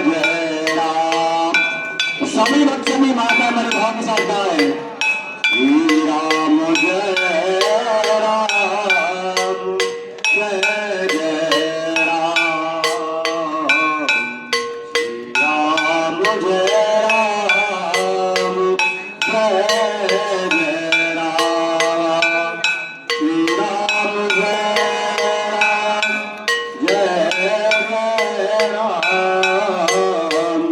जय राम। सभी भक्त सभी माता मेरे भाव के साथ गाए श्री राम जय राम जय जय राम। श्री राम जय राम जय जय राम। श्री राम जय राम जय जय राम।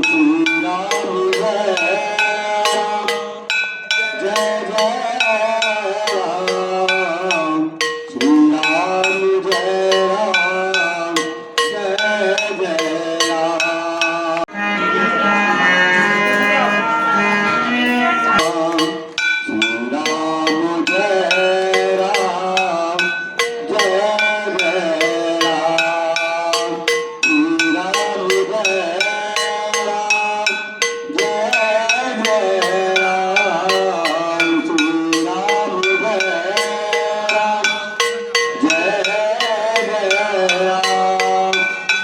श्री राम जय राम जय जय राम। श्री राम जय राम जय जय राम। श्री राम जय राम जय जय राम। श्री राम जय राम जय जय राम। श्री राम जय राम जय जय राम।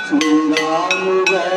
श्री राम जय